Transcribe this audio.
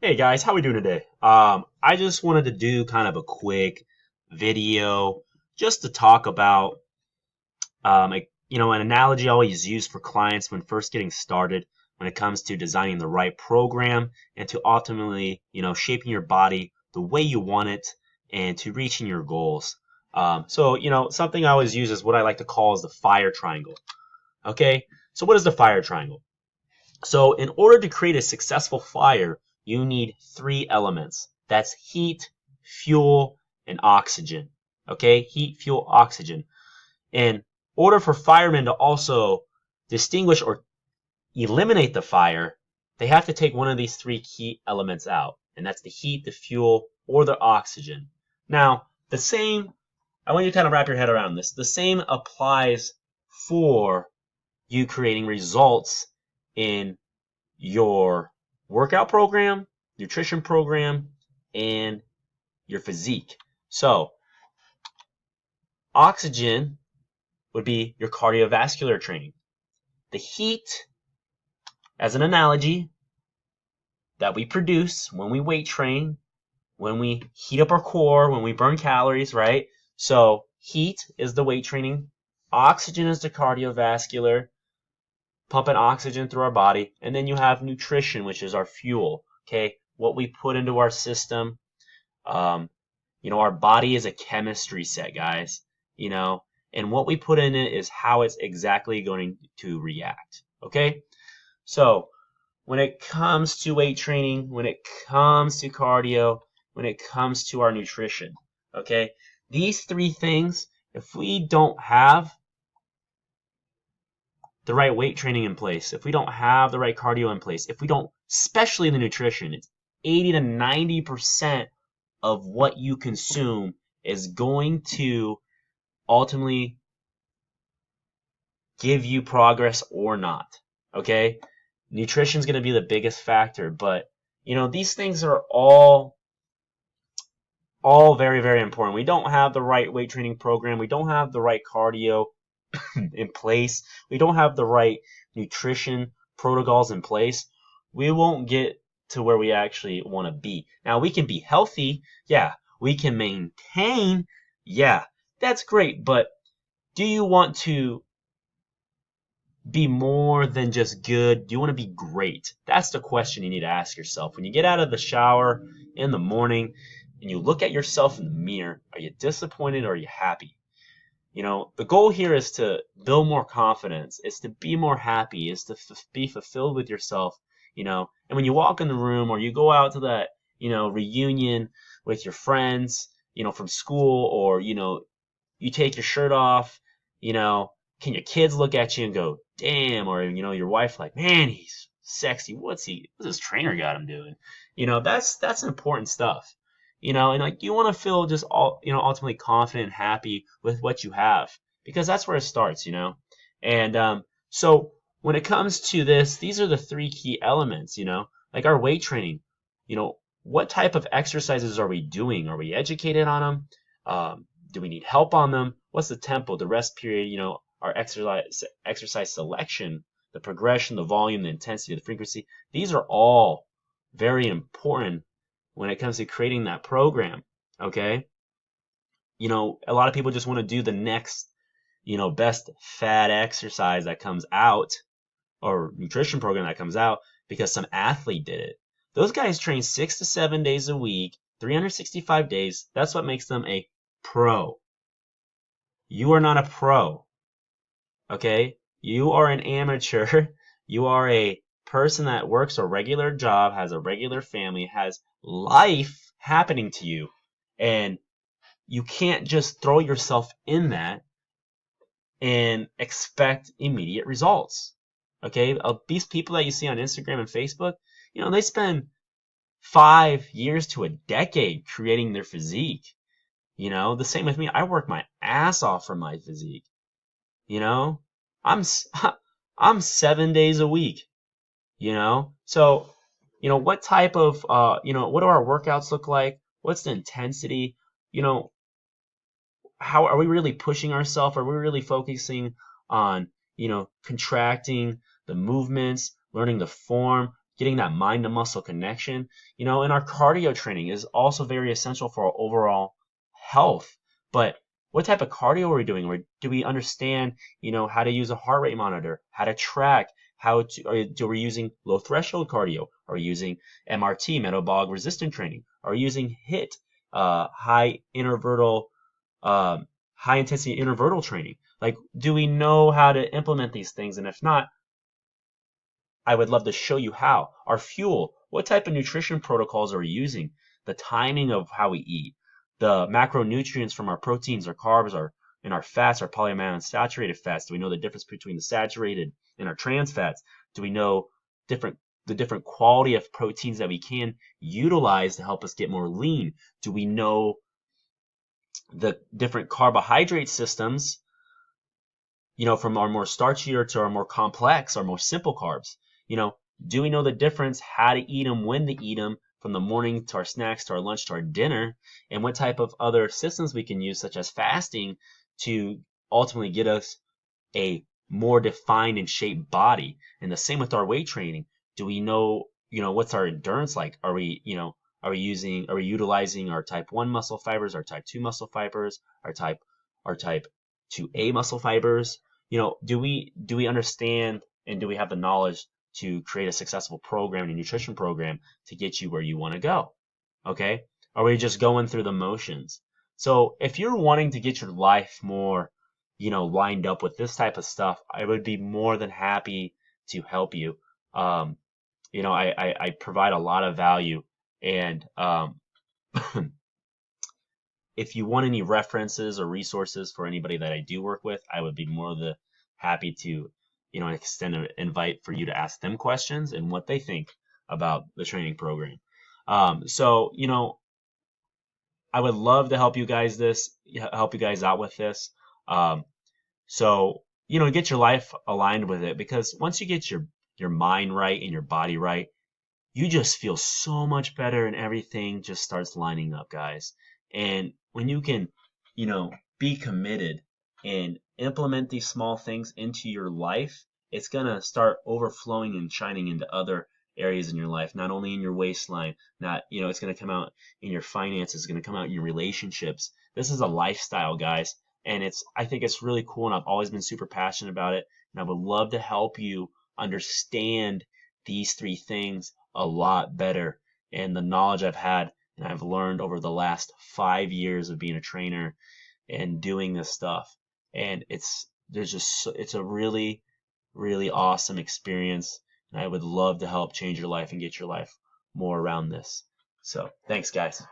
Hey guys, how we doing today? I just wanted to do kind of a quick video just to talk about, an analogy I always use for clients when first getting started when it comes to designing the right program and to ultimately, shaping your body the way you want it and to reaching your goals. Something I always use is what I like to call is the fire triangle. Okay, so what is the fire triangle? So in order to create a successful fire, you need three elements. That's heat, fuel, and oxygen. Okay, heat, fuel, oxygen. In order for firemen to also distinguish or eliminate the fire, they have to take one of these three key elements out, and that's the heat, the fuel, or the oxygen. Now, I want you to kind of wrap your head around this. The same applies for you creating results in your workout program, nutrition program, and your physique. So, oxygen would be your cardiovascular training. The heat, as an analogy, that we produce when we weight train, when we heat up our core, when we burn calories, right? So, heat is the weight training, oxygen is the cardiovascular, pumping oxygen through our body, and then you have nutrition, which is our fuel. Okay, what we put into our system. Our body is a chemistry set, guys. And what we put in it is how it's exactly going to react. Okay, so when it comes to weight training, when it comes to cardio, when it comes to our nutrition, okay, these three things, if we don't have the right weight training in place, if we don't have the right cardio in place, if we don't, especially the nutrition, it's 80 to 90% of what you consume is going to ultimately give you progress or not. Okay? Nutrition is going to be the biggest factor, but these things are all very, very important. We don't have the right weight training program, we don't have the right cardio in place, we don't have the right nutrition protocols in place, we won't get to where we actually want to be. Now, we can be healthy, yeah. We can maintain, yeah. That's great, but do you want to be more than just good? Do you want to be great? That's the question you need to ask yourself. When you get out of the shower in the morning and you look at yourself in the mirror, are you disappointed or are you happy? The goal here is to build more confidence, is to be more happy, is to be fulfilled with yourself, and when you walk in the room or you go out to that, reunion with your friends, from school, or, you take your shirt off, can your kids look at you and go, damn, or, your wife like, man, he's sexy. What's this trainer got him doing? That's important stuff. And like you want to feel just ultimately confident and happy with what you have, because that's where it starts, And so when it comes to this, these are the three key elements, like our weight training. What type of exercises are we doing? Are we educated on them? Do we need help on them? What's the tempo, the rest period, our exercise selection, the progression, the volume, the intensity, the frequency. These are all very important when it comes to creating that program, okay? A lot of people just want to do the next, best fad exercise that comes out or nutrition program that comes out because some athlete did it. Those guys train 6 to 7 days a week, 365 days. That's what makes them a pro. You are not a pro, okay? You are an amateur. You are a person that works a regular job, has a regular family, has life happening to you, and you can't just throw yourself in that and expect immediate results. Okay, these people that you see on Instagram and Facebook, they spend 5 years to a decade creating their physique. The same with me. I work my ass off for my physique. I'm I'm 7 days a week. So what type of what do our workouts look like? What's the intensity? How are we really pushing ourselves? Are we really focusing on contracting the movements, learning the form, getting that mind to muscle connection. And our cardio training is also very essential for our overall health. But what type of cardio are we doing? Or do we understand, how to use a heart rate monitor, how to track, are we using low threshold cardio? Are we using MRT, metabolic resistant training? Are we using HIIT, high intensity interval training? Like, do we know how to implement these things? And if not, I would love to show you how. Our fuel, what type of nutrition protocols are we using? The timing of how we eat, the macronutrients from our proteins, our carbs, and our fats, our polyunsaturated fats. Do we know the difference between the saturated and our trans fats? Do we know the different quality of proteins that we can utilize to help us get more lean? Do we know the different carbohydrate systems, from our more starchier to our more complex, our more simple carbs? Do we know the difference, how to eat them, when to eat them, from the morning to our snacks to our lunch to our dinner, and what type of other systems we can use, such as fasting, to ultimately get us a more defined and shaped body? And the same with our weight training. Do we know, what's our endurance like? Are we utilizing our type 1 muscle fibers, our type 2 muscle fibers, our type 2A muscle fibers? Do we understand, and do we have the knowledge to create a successful program, a nutrition program, to get you where you want to go? Okay? Are we just going through the motions? So if you're wanting to get your life more, lined up with this type of stuff, I would be more than happy to help you. I provide a lot of value, and if you want any references or resources for anybody that I do work with, I would be more than happy to, extend an invite for you to ask them questions and what they think about the training program. So, I would love to help you guys out with this. So, get your life aligned with it, because once you get your mind right and your body right, you just feel so much better, and everything just starts lining up, guys. And when you can, be committed and implement these small things into your life, it's going to start overflowing and shining into other areas in your life, not only in your waistline, it's going to come out in your finances, it's going to come out in your relationships. This is a lifestyle, guys. And I think it's really cool, and I've always been super passionate about it. And I would love to help you understand these 3 things a lot better. And the knowledge I've had and I've learned over the last 5 years of being a trainer and doing this stuff. And it's a really, really awesome experience. And I would love to help change your life and get your life more around this. So thanks, guys.